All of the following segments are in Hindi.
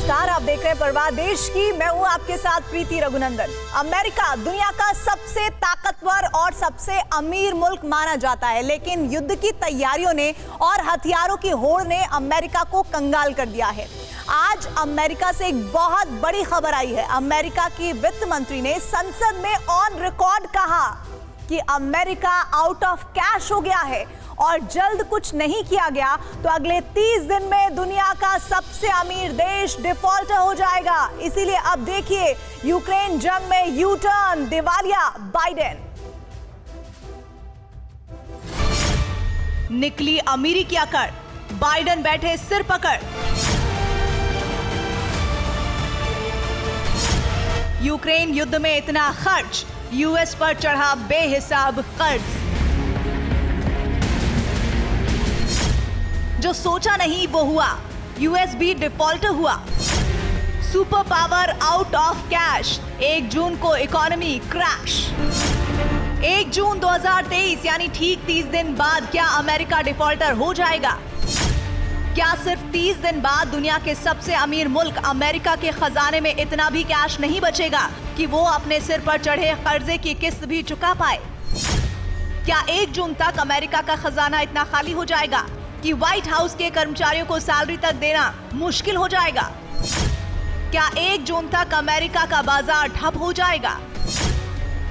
नमस्कार, आप देख रहे हैं परवाह देश की। मैं हूं आपके साथ प्रीति रघुनंदन। अमेरिका दुनिया का सबसे ताकतवर और सबसे अमीर मुल्क माना जाता है, लेकिन युद्ध की तैयारियों ने और हथियारों की होड़ ने अमेरिका को कंगाल कर दिया है। आज अमेरिका से एक बहुत बड़ी खबर आई है। अमेरिका की वित्त मंत्री ने संसद में ऑन रिकॉर्ड कहा कि अमेरिका आउट ऑफ कैश हो गया है और जल्द कुछ नहीं किया गया तो अगले 30 दिन में दुनिया का सबसे अमीर देश डिफॉल्टर हो जाएगा। इसीलिए अब देखिए यूक्रेन जंग में यू टर्न, दिवालिया बाइडेन। निकली अमीरी की अकड़, बाइडेन बैठे सिर पकड़। यूक्रेन युद्ध में इतना खर्च, यूएस पर चढ़ा बेहिसाब कर्ज। जो सोचा नहीं वो हुआ, यूएस भी डिफॉल्टर हुआ। Super power out of cash, 1 जून को इकोनॉमी क्रैश। 1 जून 2023 यानी ठीक 30 दिन बाद क्या अमेरिका डिफॉल्टर हो जाएगा? क्या सिर्फ 30 दिन बाद दुनिया के सबसे अमीर मुल्क अमेरिका के खजाने में इतना भी कैश नहीं बचेगा कि वो अपने सिर पर चढ़े कर्जे की किस्त भी चुका पाए? क्या 1 जून तक अमेरिका का खजाना इतना खाली हो जाएगा कि व्हाइट हाउस के कर्मचारियों को सैलरी तक देना मुश्किल हो जाएगा? क्या 1 जून तक अमेरिका का बाजार ठप हो जाएगा?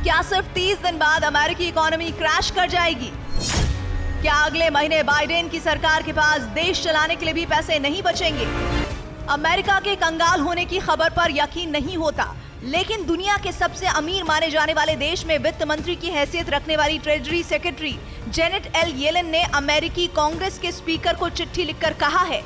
क्या सिर्फ 30 दिन बाद अमेरिकी इकोनॉमी क्रैश कर जाएगी? क्या अगले महीने बाइडेन की सरकार के पास देश चलाने के लिए भी पैसे नहीं बचेंगे? अमेरिका के कंगाल होने की खबर पर यकीन नहीं होता, लेकिन दुनिया के सबसे अमीर माने जाने वाले देश में वित्त मंत्री की हैसियत रखने वाली treasury secretary Janet L Yellen ने अमेरिकी कांग्रेस के स्पीकर को चिट्ठी लिखकर कहा है,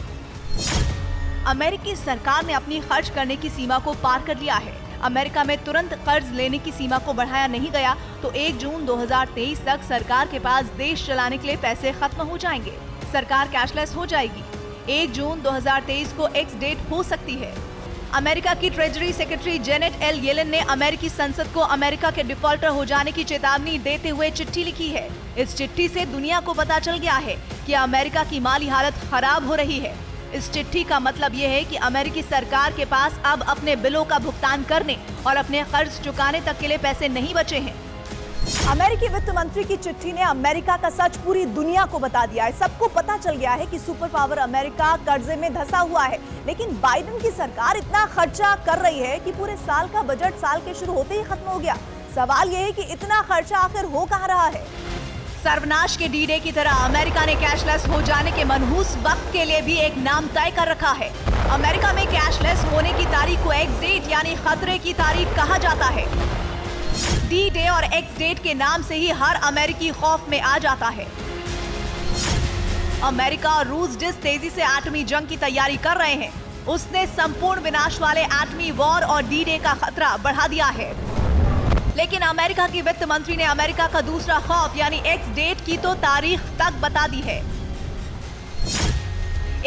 अमेरिकी सरकार ने अपनी खर्च करने की सीमा को पार कर लिया है। अमेरिका में तुरंत कर्ज लेने की सीमा को बढ़ाया नहीं गया तो 1 जून 2023 तक सरकार के पास देश चलाने के लिए पैसे खत्म हो जाएंगे। सरकार कैशलेस हो जाएगी। 1 जून 2023 को एक्स डेट हो सकती है। अमेरिका की treasury secretary Janet L Yellen ने अमेरिकी संसद को अमेरिका के डिफॉल्टर हो जाने की चेतावनी देते हुए चिट्ठी लिखी है। इस चिट्ठी से दुनिया को पता चल गया है कि अमेरिका की माली हालत खराब हो रही है। इस चिट्ठी का मतलब ये है कि अमेरिकी सरकार के पास अब अपने बिलों का भुगतान करने और अपने कर्ज चुकाने तक के लिए पैसे नहीं बचे हैं। अमेरिकी वित्त मंत्री की चिट्ठी ने अमेरिका का सच पूरी दुनिया को बता दिया है। सबको पता चल गया है कि सुपर पावर अमेरिका कर्जे में धंसा हुआ है, लेकिन बाइडेन की सरकार इतना खर्चा कर रही है कि पूरे साल का बजट साल के शुरू होते ही खत्म हो गया। सवाल यह है कि इतना खर्चा आखिर हो कहां रहा है? सर्वनाश के डी-डे की तरह अमेरिका ने कैशलेस हो जाने के मनहूस वक्त के लिए भी एक नाम तय कर रखा है। अमेरिका में कैशलेस होने की तारीख को एक्स डेट यानी खतरे की तारीख कहा जाता है। डी-डे और एक्स डेट के नाम से ही हर अमेरिकी खौफ में आ जाता है। अमेरिका और रूस जिस तेजी से एटमी जंग की तैयारी कर रहे हैं, उसने संपूर्ण विनाश वाले एटमी वॉर और डी-डे का खतरा बढ़ा दिया है। लेकिन अमेरिका की वित्त मंत्री ने अमेरिका का दूसरा खौफ यानी एक्स डेट की तो तारीख तक बता दी है।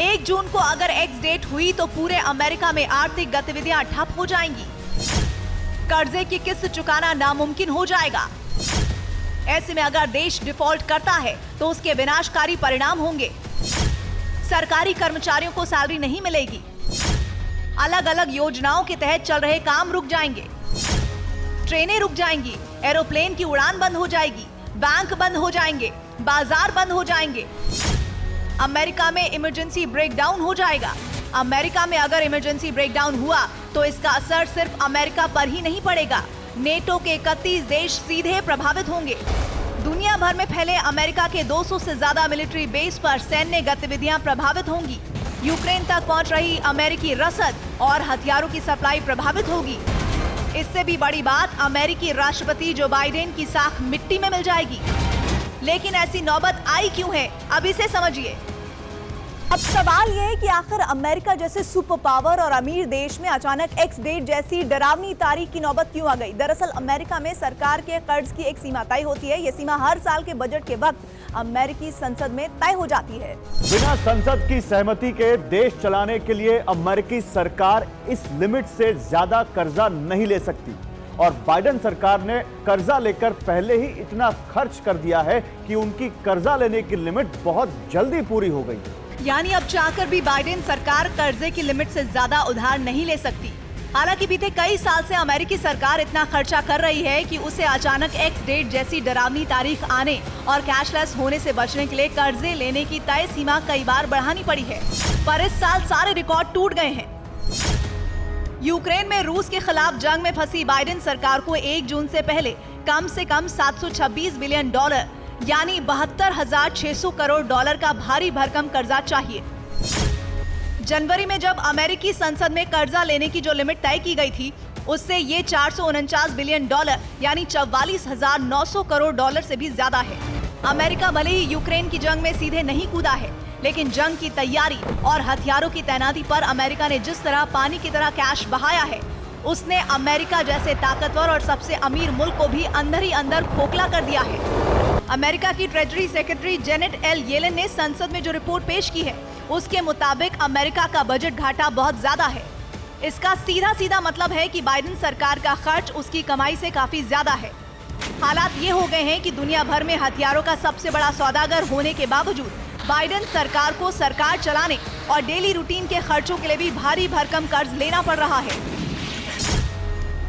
1 जून को अगर एक्स डेट हुई तो पूरे अमेरिका में आर्थिक गतिविधियां ठप हो जाएंगी। कर्जे की किस्त चुकाना नामुमकिन हो जाएगा। ऐसे में अगर देश डिफॉल्ट करता है तो उसके विनाशकारी परिणाम होंगे। सरकारी कर्मचारियों को सैलरी नहीं मिलेगी। अलग अलग योजनाओं के तहत चल रहे काम रुक जाएंगे। ट्रेनें रुक जाएंगी, एरोप्लेन की उड़ान बंद हो जाएगी, बैंक बंद हो जाएंगे, बाजार बंद हो जाएंगे। अमेरिका में इमरजेंसी ब्रेकडाउन हो जाएगा। अमेरिका में अगर इमरजेंसी ब्रेकडाउन हुआ तो इसका असर सिर्फ अमेरिका पर ही नहीं पड़ेगा, नेटो के 31 देश सीधे प्रभावित होंगे। दुनिया भर में फैले अमेरिका के 200 से ज्यादा मिलिट्री बेस पर सैन्य गतिविधियां प्रभावित होंगी। यूक्रेन तक पहुंच रही अमेरिकी रसद और हथियारों की सप्लाई प्रभावित होगी। इससे भी बड़ी बात, अमेरिकी राष्ट्रपति जो बाइडेन की साख मिट्टी में मिल जाएगी। लेकिन ऐसी नौबत आई क्यों है, अब इसे समझिए। अब सवाल यह है कि आखिर अमेरिका जैसे सुपर पावर और अमीर देश में अचानक एक्स डेट जैसी डरावनी तारीख की नौबत क्यों आ गई? दरअसल अमेरिका में सरकार के कर्ज की एक सीमा तय होती है। यह सीमा हर साल के बजट के वक्त अमेरिकी संसद में तय हो जाती है। बिना संसद की सहमति के देश चलाने के लिए अमेरिकी सरकार इस लिमिट से ज्यादा कर्जा नहीं ले सकती और बाइडेन सरकार ने कर्जा लेकर पहले ही इतना खर्च कर दिया है कि उनकी कर्जा लेने की लिमिट बहुत जल्दी पूरी हो गई। यानी अब चाहकर भी बाइडेन सरकार कर्जे की लिमिट से ज्यादा उधार नहीं ले सकती। हालांकि बीते कई साल से अमेरिकी सरकार इतना खर्चा कर रही है कि उसे अचानक एक्स डेट जैसी डरावनी तारीख आने और कैशलेस होने से बचने के लिए कर्जे लेने की तय सीमा कई बार बढ़ानी पड़ी है। पर इस साल सारे रिकॉर्ड टूट गए हैं। यूक्रेन में रूस के खिलाफ जंग में फंसी बाइडेन सरकार को 1 जून से पहले कम से कम $726 बिलियन यानी 72,600 करोड़ डॉलर का भारी भरकम कर्जा चाहिए। जनवरी में जब अमेरिकी संसद में कर्जा लेने की जो लिमिट तय की गई थी, उससे ये $449 बिलियन यानी 44,900 करोड़ डॉलर से भी ज्यादा है। अमेरिका भले ही यूक्रेन की जंग में सीधे नहीं कूदा है, लेकिन जंग की तैयारी और हथियारों की तैनाती पर अमेरिका ने जिस तरह पानी की तरह कैश बहाया है, उसने अमेरिका जैसे ताकतवर और सबसे अमीर मुल्क को भी अंदर ही अंदर खोखला कर दिया है। अमेरिका की treasury secretary Janet L Yellen ने संसद में जो रिपोर्ट पेश की है, उसके मुताबिक अमेरिका का बजट घाटा बहुत ज्यादा है। इसका सीधा सीधा मतलब है कि बाइडेन सरकार का खर्च उसकी कमाई से काफी ज्यादा है। हालात ये हो गए हैं कि दुनिया भर में हथियारों का सबसे बड़ा सौदागर होने के बावजूद बाइडेन सरकार को सरकार चलाने और डेली रूटीन के खर्चों के लिए भी भारी भरकम कर्ज लेना पड़ रहा है।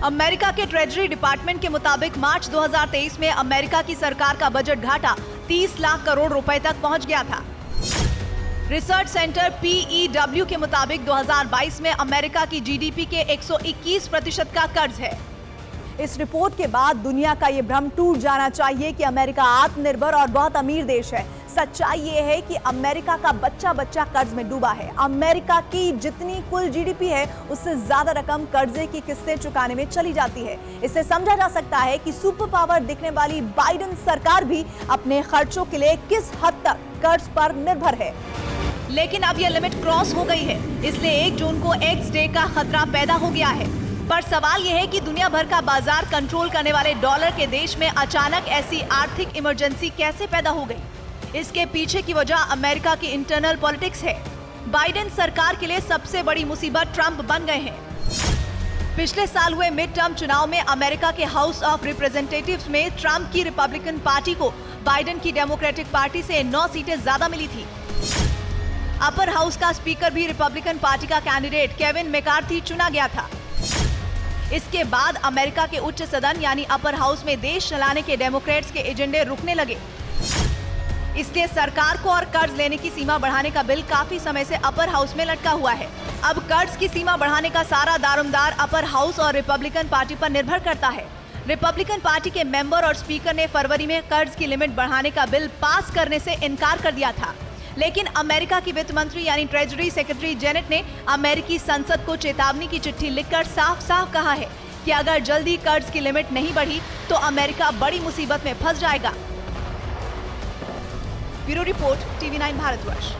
अमेरिका के ट्रेजरी डिपार्टमेंट के मुताबिक मार्च 2023 में अमेरिका की सरकार का बजट घाटा 30 लाख करोड़ रुपए तक पहुंच गया था। रिसर्च सेंटर PEW के मुताबिक 2022 में अमेरिका की जीडीपी के 121% का कर्ज है। इस रिपोर्ट के बाद दुनिया का ये भ्रम टूट जाना चाहिए कि अमेरिका आत्मनिर्भर और बहुत अमीर देश है। सच्चाई ये है कि अमेरिका का बच्चा बच्चा कर्ज में डूबा है। अमेरिका की जितनी कुल जीडीपी है, उससे ज्यादा रकम कर्जे की किस्तें चुकाने में चली जाती है। इससे समझा जा सकता है कि सुपर पावर दिखने वाली बाइडेन सरकार भी अपने खर्चों के लिए किस हद तक कर्ज पर निर्भर है। लेकिन अब यह लिमिट क्रॉस हो गई है, इसलिए 1 जून को एक्स डे का खतरा पैदा हो गया है। पर सवाल यह है कि दुनिया भर का बाजार कंट्रोल करने वाले डॉलर के देश में अचानक ऐसी आर्थिक इमरजेंसी कैसे पैदा हो गई? इसके पीछे की वजह अमेरिका की इंटरनल पॉलिटिक्स है। बाइडेन सरकार के लिए सबसे बड़ी मुसीबत ट्रंप बन गए हैं। पिछले साल हुए मिड टर्म चुनाव में अमेरिका के हाउस ऑफ रिप्रेजेंटेटिव्स में ट्रंप की रिपब्लिकन पार्टी को बाइडेन की डेमोक्रेटिक पार्टी से 9 सीटें ज्यादा मिली थी। अपर हाउस का स्पीकर भी रिपब्लिकन पार्टी का कैंडिडेट केविन मैकार्थी चुना गया था। इसके बाद अमेरिका के उच्च सदन यानी अपर हाउस में देश चलाने के डेमोक्रेट्स के एजेंडे रुकने लगे। इसलिए सरकार को और कर्ज लेने की सीमा बढ़ाने का बिल काफी समय से अपर हाउस में लटका हुआ है। अब कर्ज की सीमा बढ़ाने का सारा दारोमदार अपर हाउस और रिपब्लिकन पार्टी पर निर्भर करता है। रिपब्लिकन पार्टी के मेंबर और स्पीकर ने फरवरी में कर्ज की लिमिट बढ़ाने का बिल पास करने से इनकार कर दिया था, लेकिन अमेरिका की वित्त मंत्री यानी ट्रेजरी सेक्रेटरी जेनेट ने अमेरिकी संसद को चेतावनी की चिट्ठी लिखकर साफ साफ कहा है कि अगर जल्दी कर्ज की लिमिट नहीं बढ़ी तो अमेरिका बड़ी मुसीबत में फंस जाएगा। Bureau report, TV9 Bharatvarsh.